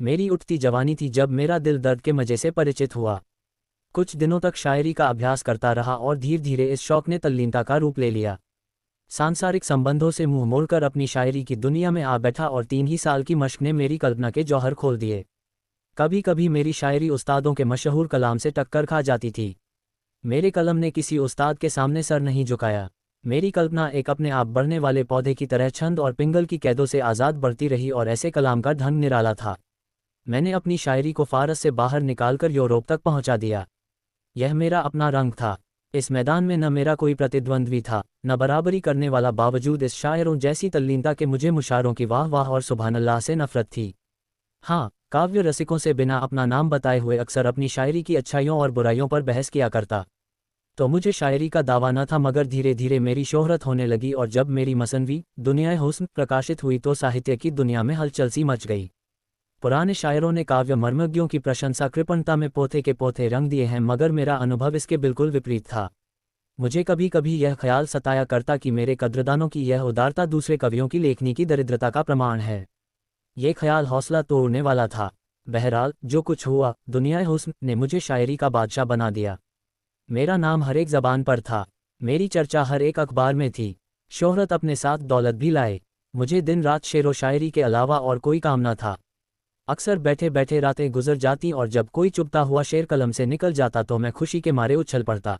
मेरी उठती जवानी थी जब मेरा दिल दर्द के मजे से परिचित हुआ। कुछ दिनों तक शायरी का अभ्यास करता रहा और धीरे धीरे इस शौक ने तल्लीनता का रूप ले लिया। सांसारिक संबंधों से मुंह मोड़कर अपनी शायरी की दुनिया में आ बैठा और 3 ही साल की मशक ने मेरी कल्पना के जौहर खोल दिए। कभी कभी मेरी शायरी उस्तादों के मशहूर कलाम से टक्कर खा जाती थी। मेरे कलम ने किसी उस्ताद के सामने सर नहीं झुकाया। मेरी कल्पना एक अपने आप बढ़ने वाले पौधे की तरह छंद और पिंगल की कैदों से आज़ाद बढ़ती रही और ऐसे कलाम का ढंग निराला था। मैंने अपनी शायरी को फारस से बाहर निकालकर यूरोप तक पहुंचा दिया। यह मेरा अपना रंग था। इस मैदान में न मेरा कोई प्रतिद्वंद्वी था, न बराबरी करने वाला, बावजूद इस शायरों जैसी तल्लीनता के मुझे मुशारों की वाह वाह और सुभान अल्लाह से नफरत थी। हाँ, काव्य रसिकों से बिना अपना नाम बताए हुए अक्सर अपनी शायरी की अच्छाइयों और बुराइयों पर बहस किया करता। तो मुझे शायरी का दावा न था, मगर धीरे धीरे मेरी शोहरत होने लगी और जब मेरी मसनवी दुनियाए हुस्न प्रकाशित हुई तो साहित्य की दुनिया में हलचल सी मच गई। पुराने शायरों ने काव्य मर्मज्ञों की प्रशंसा कृपणता में पोथे के पोथे रंग दिए हैं, मगर मेरा अनुभव इसके बिल्कुल विपरीत था। मुझे कभी कभी यह ख्याल सताया करता कि मेरे कद्रदानों की यह उदारता दूसरे कवियों की लेखनी की दरिद्रता का प्रमाण है। ये ख्याल हौसला तोड़ने वाला था। बहरहाल जो कुछ हुआ, दुनियाए हुस्न ने मुझे शायरी का बादशाह बना दिया। मेरा नाम हर एक ज़बान पर था। मेरी चर्चा हर एक अखबार में थी। शोहरत अपने साथ दौलत भी लाए। मुझे दिन रात शेरो शायरी के अलावा और कोई काम न था। अक्सर बैठे बैठे रातें गुजर जाती और जब कोई चुभता हुआ शेर कलम से निकल जाता तो मैं खुशी के मारे उछल पड़ता।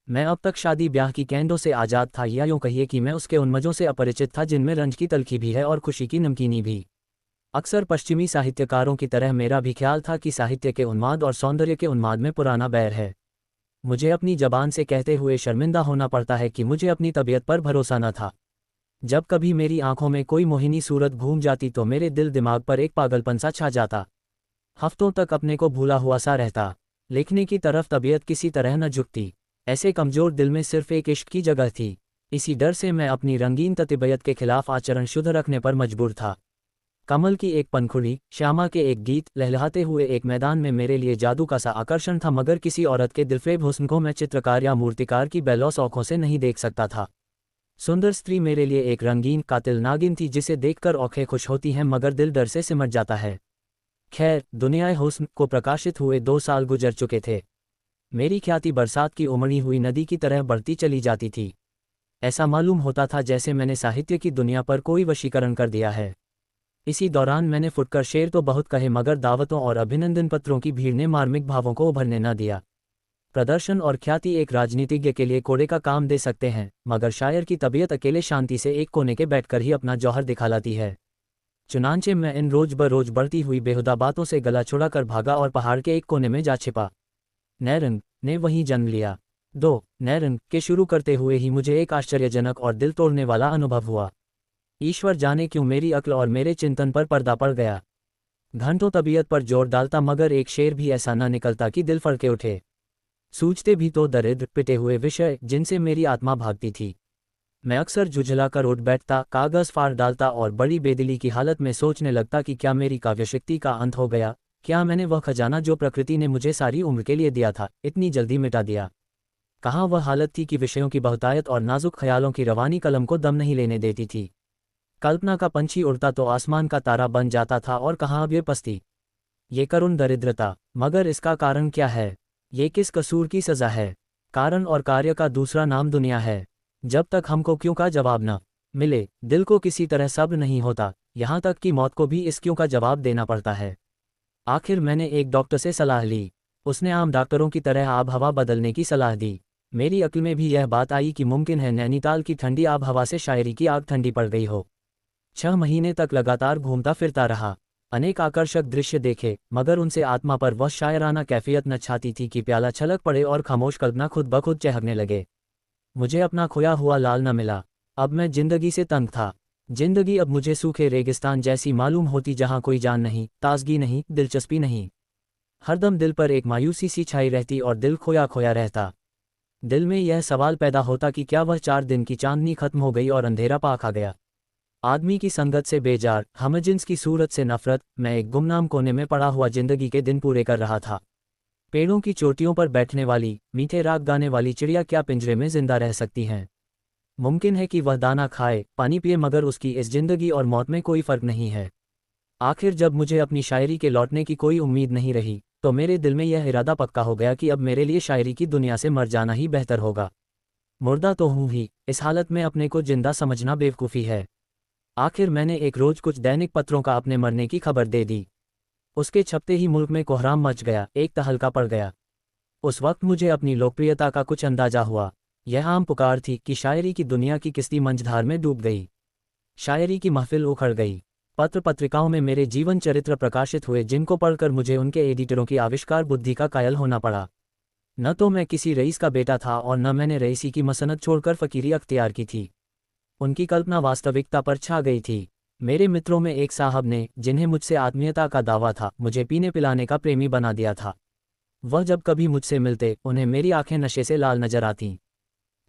मैं अब तक शादी ब्याह की कैंडों से आज़ाद था, या यूँ कहिए कि मैं उसके उन मज़ों से अपरिचित था जिनमें रंज की तलखी भी है और खुशी की नमकीनी भी। अक्सर पश्चिमी साहित्यकारों की तरह मेरा भी ख्याल था कि साहित्य के उन्माद और सौंदर्य के उन्माद में पुराना बैर है। मुझे अपनी जबान से कहते हुए शर्मिंदा होना पड़ता है कि मुझे अपनी तबीयत पर भरोसा न था। जब कभी मेरी आंखों में कोई मोहिनी सूरत घूम जाती तो मेरे दिल दिमाग पर एक पागलपन सा छा जाता। हफ्तों तक अपने को भूला हुआ सा रहता। लिखने की तरफ तबीयत किसी तरह न झुकती। ऐसे कमजोर दिल में सिर्फ एक इश्क की जगह थी। इसी डर से मैं अपनी रंगीन तबीयत के खिलाफ आचरण शुद्ध रखने पर मजबूर था। कमल की एक पंखुड़ी, श्यामा के एक गीत, लहलहाते हुए एक मैदान में मेरे लिए जादू का सा आकर्षण था, मगर किसी औरत के दिलफरेब हुस्न को मैं चित्रकार या मूर्तिकार की बेलौस आंखों से नहीं देख सकता था। सुंदर स्त्री मेरे लिए एक रंगीन कातिल नागिन थी जिसे देखकर आंखें खुश होती हैं मगर दिल डर से सिमट जाता है। खैर, दुनियाए हुस्न को प्रकाशित हुए 2 साल गुजर चुके थे। मेरी ख्याति बरसात की उमड़ी हुई नदी की तरह बढ़ती चली जाती थी। ऐसा मालूम होता था जैसे मैंने साहित्य की दुनिया पर कोई वशीकरण कर दिया है। इसी दौरान मैंने फुटकर शेर तो बहुत कहे, मगर दावतों और अभिनंदन पत्रों की भीड़ ने मार्मिक भावों को उभरने न दिया। प्रदर्शन और ख्याति एक राजनीतिज्ञ के लिए कोड़े का काम दे सकते हैं, मगर शायर की तबीयत अकेले शांति से एक कोने के बैठकर ही अपना जौहर दिखालाती है। चुनांचे मैं इन रोज बरोज बढ़ती हुई बेहुदा बातों से गला छुड़ाकर भागा और पहाड़ के एक कोने में जा छिपा। नैरंग ने वहीं जन्म लिया। 2 नैरंग के शुरू करते हुए ही मुझे एक आश्चर्यजनक और दिल तोड़ने वाला अनुभव हुआ। ईश्वर जाने क्यों मेरी अक्ल और मेरे चिंतन पर पर्दा पड़ गया। घंटों तबीयत पर जोर डालता मगर एक शेर भी ऐसा न निकलता कि दिल फड़के उठे। सूझते भी तो दरिद्र पिटे हुए विषय जिनसे मेरी आत्मा भागती थी। मैं अक्सर झुझला कर उठ बैठता, कागज़ फाड़ डालता और बड़ी बेदिली की हालत में सोचने लगता कि क्या मेरी काव्यशक्ति का अंत हो गया। क्या मैंने वह खजाना जो प्रकृति ने मुझे सारी उम्र के लिए दिया था, इतनी जल्दी मिटा दिया। कहाँ वह हालत थी कि विषयों की बहुतायत और नाजुक ख्यालों की रवानी कलम को दम नहीं लेने देती थी। कल्पना का पंछी उड़ता तो आसमान का तारा बन जाता था, और कहाँ अब ये पस्ती, ये करुण दरिद्रता। मगर इसका कारण क्या है? ये किस कसूर की सज़ा है? कारण और कार्य का दूसरा नाम दुनिया है। जब तक हमको क्यों का जवाब न मिले, दिल को किसी तरह सब्र नहीं होता। यहाँ तक कि मौत को भी इस क्यों का जवाब देना पड़ता है। आखिर मैंने एक डॉक्टर से सलाह ली। उसने आम डॉक्टरों की तरह आब हवा बदलने की सलाह दी। मेरी अक्ल में भी यह बात आई कि मुमकिन है नैनीताल की ठंडी आब हवा से शायरी की आग ठंडी पड़ गई हो। 6 महीने तक लगातार घूमता फिरता रहा। अनेक आकर्षक दृश्य देखे, मगर उनसे आत्मा पर वह शायराना कैफियत न छाती थी कि प्याला छलक पड़े और खामोश कल्पना खुद ब खुद चहकने लगे। मुझे अपना खोया हुआ लाल न मिला। अब मैं जिंदगी से तंग था। जिंदगी अब मुझे सूखे रेगिस्तान जैसी मालूम होती, जहाँ कोई जान नहीं, ताजगी नहीं, दिलचस्पी नहीं। हरदम दिल पर एक मायूसी सी छाई रहती और दिल खोया खोया रहता। दिल में यह सवाल पैदा होता कि क्या वह 4 दिन की चांदनी खत्म हो गई और अंधेरा पाक आ गया। आदमी की संगत से बेजार, हमजिन्स की सूरत से नफरत, मैं एक गुमनाम कोने में पड़ा हुआ जिंदगी के दिन पूरे कर रहा था। पेड़ों की चोटियों पर बैठने वाली, मीठे राग गाने वाली चिड़िया क्या पिंजरे में जिंदा रह सकती हैं? मुमकिन है कि वह दाना खाए, पानी पिए, मगर उसकी इस जिंदगी और मौत में कोई फर्क नहीं है। आखिर जब मुझे अपनी शायरी के लौटने की कोई उम्मीद नहीं रही, तो मेरे दिल में यह इरादा पक्का हो गया कि अब मेरे लिए शायरी की दुनिया से मर जाना ही बेहतर होगा। मुर्दा तो हूँ ही, इस हालत में अपने को जिंदा समझना बेवकूफ़ी है। आखिर मैंने एक रोज कुछ दैनिक पत्रों का अपने मरने की खबर दे दी। उसके छपते ही मुल्क में कोहराम मच गया, एक तहलका पड़ गया। उस वक्त मुझे अपनी लोकप्रियता का कुछ अंदाजा हुआ। यह आम पुकार थी कि शायरी की दुनिया की किस्ती मंझधार में डूब गई। शायरी की महफिल उखड़ गई। पत्र पत्रिकाओं में मेरे जीवन चरित्र प्रकाशित हुए, जिनको पढ़कर मुझे उनके एडिटरों की आविष्कार बुद्धि का कायल होना पड़ा। न तो मैं किसी रईस का बेटा था और न मैंने रईसी की मसनत छोड़कर फकीरी अख्तियार की थी। उनकी कल्पना वास्तविकता पर छा गई थी। मेरे मित्रों में एक साहब ने, जिन्हें मुझसे आत्मीयता का दावा था, मुझे पीने पिलाने का प्रेमी बना दिया था। वह जब कभी मुझसे मिलते, उन्हें मेरी आंखें नशे से लाल नजर आतीं।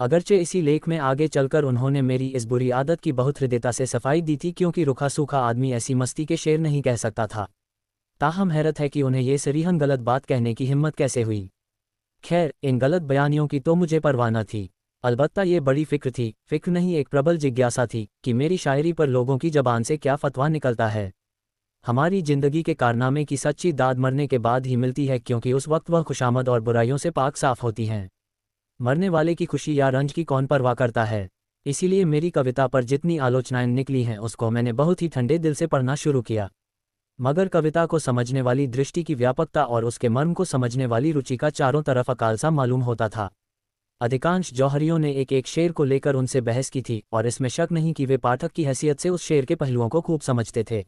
अगरचे इसी लेख में आगे चलकर उन्होंने मेरी इस बुरी आदत की बहुत हृदयता से सफाई दी थी, क्योंकि रूखा सूखा आदमी ऐसी मस्ती के शेर नहीं कह सकता था। ताहम हैरत है कि उन्हें ये सरीहन गलत बात कहने की हिम्मत कैसे हुई। खैर, इन गलत बयानियों की तो मुझे परवाह न थी। अलबत्ता ये बड़ी फिक्र थी, फिक्र नहीं एक प्रबल जिज्ञासा थी कि मेरी शायरी पर लोगों की जबान से क्या फतवा निकलता है। हमारी जिंदगी के कारनामे की सच्ची दाद मरने के बाद ही मिलती है, क्योंकि उस वक्त वह खुशामद और बुराइयों से पाक साफ होती हैं। मरने वाले की खुशी या रंज की कौन परवाह करता है। इसीलिए मेरी कविता पर जितनी आलोचनाएं निकली हैं, उसको मैंने बहुत ही ठंडे दिल से पढ़ना शुरू किया। मगर कविता को समझने वाली दृष्टि की व्यापकता और उसके मर्म को समझने वाली रुचि का चारों तरफ अकाल सा मालूम होता था। अधिकांश जौहरियों ने एक एक शेर को लेकर उनसे बहस की थी, और इसमें शक नहीं कि वे पाठक की हैसियत से उस शेर के पहलुओं को खूब समझते थे।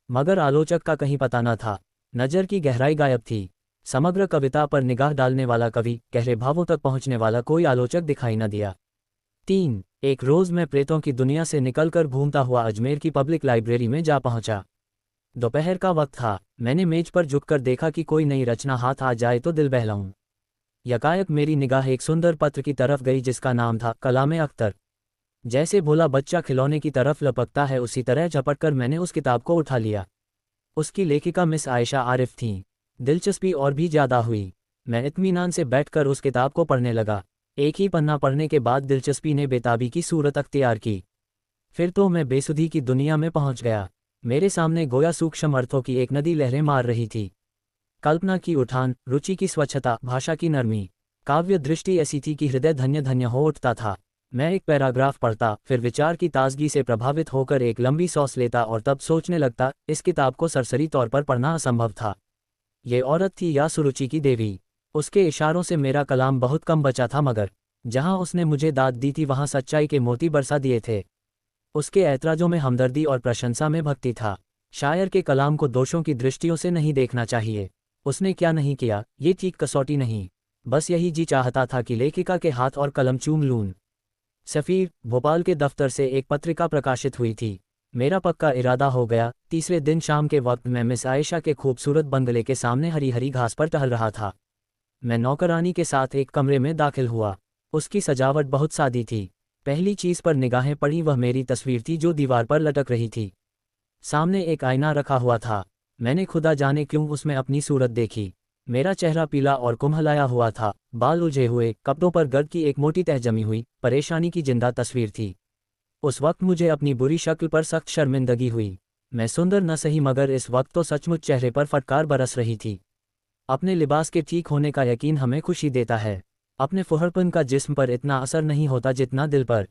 मगर आलोचक का कहीं पता न था। नज़र की गहराई गायब थी। समग्र कविता पर निगाह डालने वाला कवि, गहरे भावों तक पहुंचने वाला कोई आलोचक दिखाई न दिया। 3. एक रोज़ मैं प्रेतों की दुनिया से निकलकर घूमता हुआ अजमेर की पब्लिक लाइब्रेरी में जा पहुंचा। दोपहर का वक्त था। मैंने मेज पर झुककर देखा कि कोई नई रचना हाथ आ जाए तो दिल बहलाऊं। यकायक मेरी निगाह एक सुंदर पत्र की तरफ गई, जिसका नाम था कलामे अख्तर। जैसे भोला बच्चा खिलौने की तरफ लपकता है, उसी तरह झपटकर मैंने उस किताब को उठा लिया। उसकी लेखिका मिस आयशा आरिफ थीं। दिलचस्पी और भी ज़्यादा हुई। मैं इत्मीनान से बैठकर उस किताब को पढ़ने लगा। एक ही पन्ना पढ़ने के बाद दिलचस्पी ने बेताबी की सूरत अख्तियार की। फिर तो मैं बेसुधी की दुनिया में पहुंच गया। मेरे सामने गोया सूक्ष्म अर्थों की एक नदी लहरें मार रही थी। कल्पना की उठान, रुचि की स्वच्छता, भाषा की नरमी, काव्य दृष्टि ऐसी थी कि हृदय धन्य धन्य हो उठता था। मैं एक पैराग्राफ पढ़ता, फिर विचार की ताजगी से प्रभावित होकर एक लंबी सांस लेता और तब सोचने लगता, इस किताब को सरसरी तौर पर पढ़ना असंभव था। ये औरत थी या सुरुचि की देवी। उसके इशारों से मेरा कलाम बहुत कम बचा था, मगर जहां उसने मुझे दाद दी थी, वहां सच्चाई के मोती बरसा दिए थे। उसके ऐतराजों में हमदर्दी और प्रशंसा में भक्ति था। शायर के कलाम को दोषों की दृष्टियों से नहीं देखना चाहिए। उसने क्या नहीं किया, ये ठीक कसौटी नहीं। बस यही जी चाहता था कि लेखिका के हाथ और कलम चूम लूं। सफ़ीर, भोपाल के दफ्तर से एक पत्रिका प्रकाशित हुई थी। मेरा पक्का इरादा हो गया। तीसरे दिन शाम के वक्त मैं मिस आयशा के खूबसूरत बंगले के सामने हरी हरी घास पर टहल रहा था। मैं नौकरानी के साथ एक कमरे में दाखिल हुआ। उसकी सजावट बहुत सादी थी। पहली चीज़ पर निगाहें पड़ी वह मेरी तस्वीर थी, जो दीवार पर लटक रही थी। सामने एक आईना रखा हुआ था। मैंने खुदा जाने क्यों उसमें अपनी सूरत देखी। मेरा चेहरा पीला और कुम्हलाया हुआ था, बाल उलझे हुए, कपड़ों पर गर्द की एक मोटी तह जमी हुई, परेशानी की जिंदा तस्वीर थी। उस वक्त मुझे अपनी बुरी शक्ल पर सख्त शर्मिंदगी हुई। मैं सुंदर न सही, मगर इस वक्त तो सचमुच चेहरे पर फटकार बरस रही थी। अपने लिबास के ठीक होने का यकीन हमें खुशी देता है। अपने फुहरपन का जिस्म पर इतना असर नहीं होता जितना दिल पर।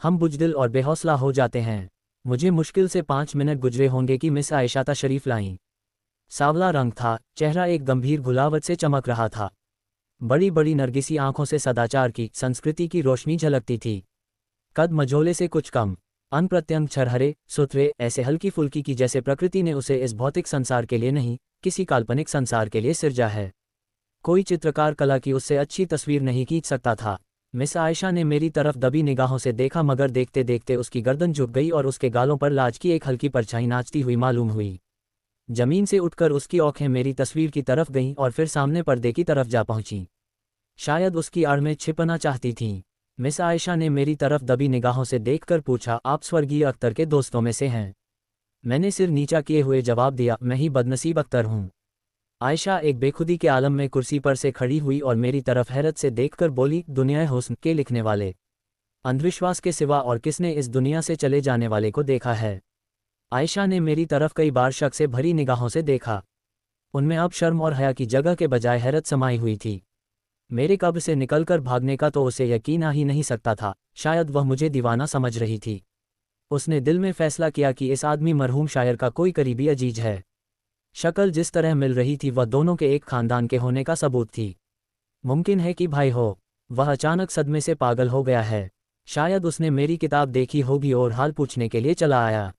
हम बुजदिल और बेहौसला हो जाते हैं। मुझे मुश्किल से 5 मिनट गुजरे होंगे कि मिस आयशा तशरीफ लाईं। सांवला रंग था, चेहरा एक गंभीर गुलावत से चमक रहा था। बड़ी बड़ी नरगिसी आंखों से सदाचार की, संस्कृति की रोशनी झलकती थी। कद मझोले से कुछ कम, अनप्रत्यंग छरहरे, सुथरे, ऐसे हल्की फुल्की की जैसे प्रकृति ने उसे इस भौतिक संसार के लिए नहीं, किसी काल्पनिक संसार के लिए सिरजा है। कोई चित्रकार कला की उससे अच्छी तस्वीर नहीं खींच सकता था। मिस आयशा ने मेरी तरफ दबी निगाहों से देखा, मगर देखते देखते उसकी गर्दन झुक गई और उसके गालों पर लाज की एक हल्की परछाई नाचती हुई मालूम हुई। जमीन से उठकर उसकी आंखें मेरी तस्वीर की तरफ गईं और फिर सामने पर्दे की तरफ जा पहुंचीं। शायद उसकी आड़ में छिपना चाहती थीं। मिस आयशा ने मेरी तरफ दबी निगाहों से देखकर पूछा, आप स्वर्गीय अख्तर के दोस्तों में से हैं? मैंने सिर नीचा किए हुए जवाब दिया, मैं ही बदनसीब अख्तर हूँ। आयशा एक बेखुदी के आलम में कुर्सी पर से खड़ी हुई और मेरी तरफ हैरत से देखकर बोली, दुनिया हुस्न के लिखने वाले, अंधविश्वास के सिवा और किसने इस दुनिया से चले जाने वाले को देखा है? आयशा ने मेरी तरफ कई बार शक से भरी निगाहों से देखा। उनमें अब शर्म और हया की जगह के बजाय हैरत समाई हुई थी। मेरे कब्र से निकलकर भागने का तो उसे यकीन आ ही नहीं सकता था, शायद वह मुझे दीवाना समझ रही थी। उसने दिल में फैसला किया कि इस आदमी मरहूम शायर का कोई करीबी अजीज है। शक्ल जिस तरह मिल रही थी वह दोनों के एक खानदान के होने का सबूत थी। मुमकिन है कि भाई हो। वह अचानक सदमे से पागल हो गया है। शायद उसने मेरी किताब देखी होगी और हाल पूछने के लिए चला आया।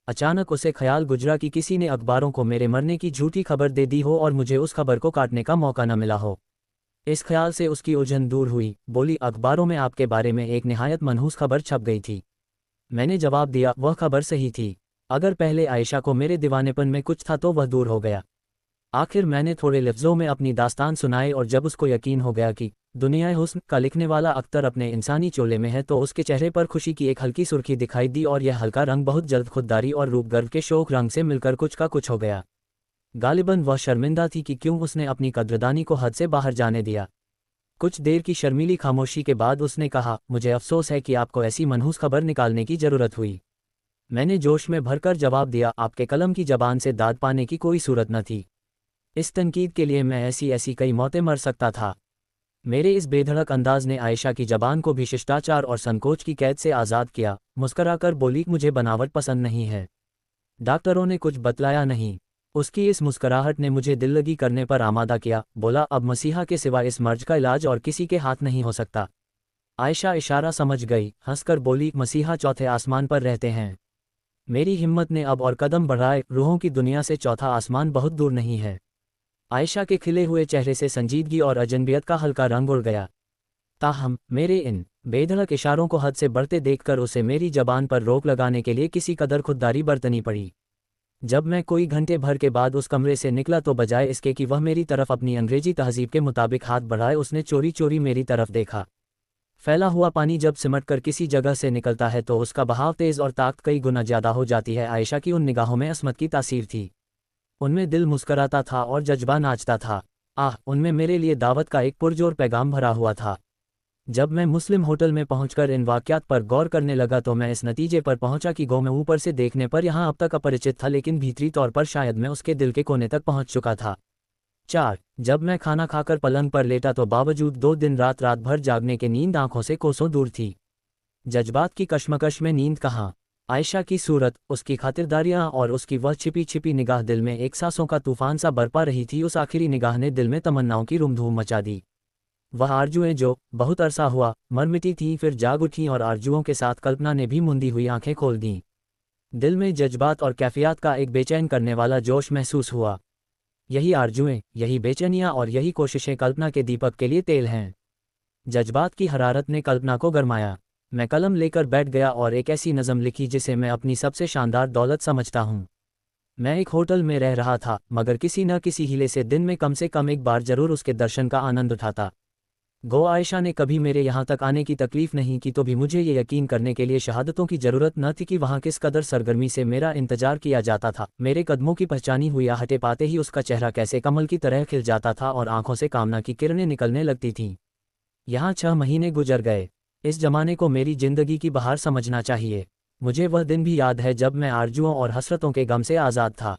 अचानक उसे ख्याल गुजरा कि किसी ने अखबारों को मेरे मरने की झूठी खबर दे दी हो और मुझे उस खबर को काटने का मौका न मिला हो। इस ख्याल से उसकी उलझन दूर हुई। बोली, अखबारों में आपके बारे में एक निहायत मनहूस खबर छप गई थी। मैंने जवाब दिया, वह खबर सही थी। अगर पहले आयशा को मेरे दीवानेपन में कुछ था तो वह दूर हो गया। आखिर मैंने थोड़े लफ्ज़ों में अपनी दास्तान सुनाई और जब उसको यकीन हो गया कि दुनिया हुस्न का लिखने वाला अख्तर अपने इंसानी चोले में है तो उसके चेहरे पर खुशी की एक हल्की सुर्खी दिखाई दी और यह हल्का रंग बहुत जल्द खुददारी और रूपगर्व के शोक रंग से मिलकर कुछ का कुछ हो गया। गालिबन वह शर्मिंदा थी कि क्यों उसने अपनी कद्रदानी को हद से बाहर जाने दिया। कुछ देर की शर्मीली खामोशी के बाद उसने कहा, मुझे अफसोस है कि आपको ऐसी मनहूस खबर निकालने की ज़रूरत हुई। मैंने जोश में भरकर जवाब दिया, आपके कलम की जबान से दाद पाने की कोई सूरत न थी। इस तनकीद के लिए मैं ऐसी ऐसी कई मौतें मर सकता था। मेरे इस बेधड़क अंदाज ने आयशा की जबान को भी शिष्टाचार और संकोच की कैद से आज़ाद किया। मुस्कराकर बोली, मुझे बनावट पसंद नहीं है। डॉक्टरों ने कुछ बतलाया नहीं। उसकी इस मुस्कराहट ने मुझे दिल्लगी करने पर आमादा किया। बोला, अब मसीहा के सिवा इस मर्ज का इलाज और किसी के हाथ नहीं हो सकता। आयशा इशारा समझ गई, हंसकर बोली, मसीहा चौथे आसमान पर रहते हैं। मेरी हिम्मत ने अब और कदम बढ़ाए। रूहों की दुनिया से चौथा आसमान बहुत दूर नहीं है। आयशा के खिले हुए चेहरे से संजीदगी और अजनबियत का हल्का रंग उड़ गया। ताहम मेरे इन बेधड़क इशारों को हद से बढ़ते देखकर उसे मेरी जबान पर रोक लगाने के लिए किसी कदर खुददारी बरतनी पड़ी। जब मैं कोई घंटे भर के बाद उस कमरे से निकला तो बजाय इसके कि वह मेरी तरफ अपनी अंग्रेजी तहजीब के मुताबिक हाथ बढ़ाए, उसने चोरी चोरी मेरी तरफ देखा। फैला हुआ पानी जब सिमटकर किसी जगह से निकलता है तो उसका बहाव तेज़ और ताकत कई गुना ज़्यादा हो जाती है। आयशा की उन निगाहों में असमत की तासीर थी। उनमें दिल मुस्कराता था और जज्बा नाचता था। उनमें मेरे लिए दावत का एक पुरजोर पैगाम भरा हुआ था। जब मैं मुस्लिम होटल में पहुंचकर इन वाक़यात पर गौर करने लगा तो मैं इस नतीजे पर पहुंचा कि गो मैं ऊपर से देखने पर यहाँ अब तक अपरिचित था, लेकिन भीतरी तौर पर शायद मैं उसके दिल के कोने तक पहुंच चुका था। 4. जब मैं खाना खाकर पलंग पर लेटा तो बावजूद 2 दिन रात भर जागने के नींद आंखों से कोसों दूर थी। जज्बात की कशमकश में नींद कहाँ। आयशा की सूरत, उसकी खातिरदारियां और उसकी वह छिपी छिपी निगाह दिल में एक सांसों का तूफान सा बरपा रही थी। उस आखिरी निगाह ने दिल में तमन्नाओं की रुमधूम मचा दी। वह आरजुएं जो बहुत अरसा हुआ मरमिटी थीं फिर जाग उठीं और आरजुओं के साथ कल्पना ने भी मुंदी हुई आंखें खोल दीं। दिल में जज्बात और कैफियत का एक बेचैन करने वाला जोश महसूस हुआ। यही आरजुएं, यही बेचैनियां और यही कोशिशें कल्पना के दीपक के लिए तेल हैं। जज्बात की हरारत ने कल्पना को गरमाया। मैं कलम लेकर बैठ गया और एक ऐसी नज़म लिखी जिसे मैं अपनी सबसे शानदार दौलत समझता हूँ। मैं एक होटल में रह रहा था, मगर किसी न किसी हीले से दिन में कम से कम एक बार जरूर उसके दर्शन का आनंद उठाता। गो आयशा ने कभी मेरे यहाँ तक आने की तकलीफ नहीं की तो भी मुझे ये यकीन करने के लिए शहादतों की ज़रूरत न थी कि वहाँ किस कदर सरगर्मी से मेरा इंतजार किया जाता था। मेरे कदमों की पहचानी हुई आहटे पाते ही उसका चेहरा कैसे कमल की तरह खिल जाता था और आंखों से कामना की किरणें निकलने लगती थीं। यहाँ 6 महीने गुजर गए। इस जमाने को मेरी जिंदगी की बहार समझना चाहिए। मुझे वह दिन भी याद है जब मैं आरजुओं और हसरतों के गम से आज़ाद था।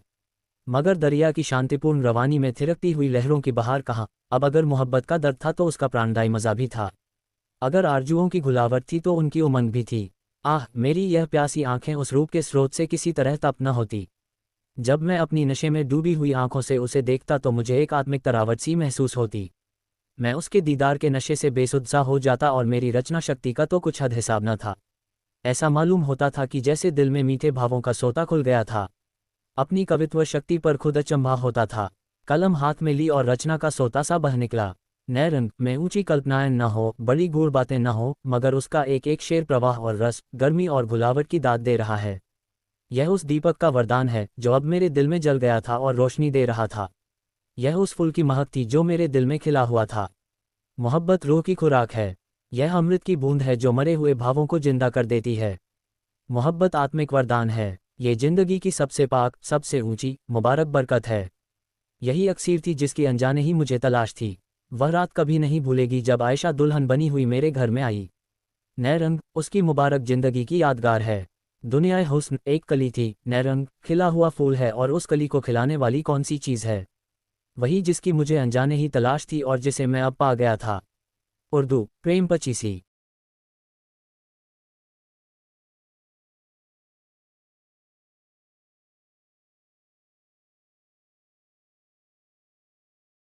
मगर दरिया की शांतिपूर्ण रवानी में थिरकती हुई लहरों की बहार कहाँ। अब अगर मोहब्बत का दर्द था तो उसका प्राणदायी मज़ा भी था। अगर आरजुओं की घुलावट थी तो उनकी उमंग भी थी। मेरी यह प्यासी आंखें उस रूप के स्रोत से किसी तरह तप न होती। जब मैं अपनी नशे में डूबी हुई आंखों से उसे देखता तो मुझे एक आत्मिक तरावट सी महसूस होती। मैं उसके दीदार के नशे से बेसुध-सा हो जाता और मेरी रचना शक्ति का तो कुछ हद हिसाब न था। ऐसा मालूम होता था कि जैसे दिल में मीठे भावों का सोता खुल गया था। अपनी कवित्व शक्ति पर खुद अचंभा होता था। कलम हाथ में ली और रचना का सोता सा बह निकला। नए रंग में ऊंची कल्पनाएं न हो, बड़ी गूढ़ बातें न हो, मगर उसका एक एक शेर प्रवाह और रस, गर्मी और घुलावट की दाद दे रहा है। यह उस दीपक का वरदान है जो अब मेरे दिल में जल गया था और रोशनी दे रहा था। यह उस फूल की महक थी जो मेरे दिल में खिला हुआ था। मोहब्बत रूह की खुराक है। यह अमृत की बूंद है जो मरे हुए भावों को जिंदा कर देती है। मोहब्बत आत्मिक वरदान है। ये जिंदगी की सबसे पाक, सबसे ऊंची, मुबारक बरकत है। यही अक्सीर थी जिसकी अनजाने ही मुझे तलाश थी। वह रात कभी नहीं भूलेगी जब आयशा दुल्हन बनी हुई मेरे घर में आई। नए रंग उसकी मुबारक जिंदगी की यादगार है। दुनियाए हुस्न एक कली थी, नैरंग खिला हुआ फूल है, और उस कली को खिलाने वाली कौन सी चीज़ है? वही जिसकी मुझे अनजाने ही तलाश थी और जिसे मैं अब पा गया था। उर्दू प्रेम पचीसी।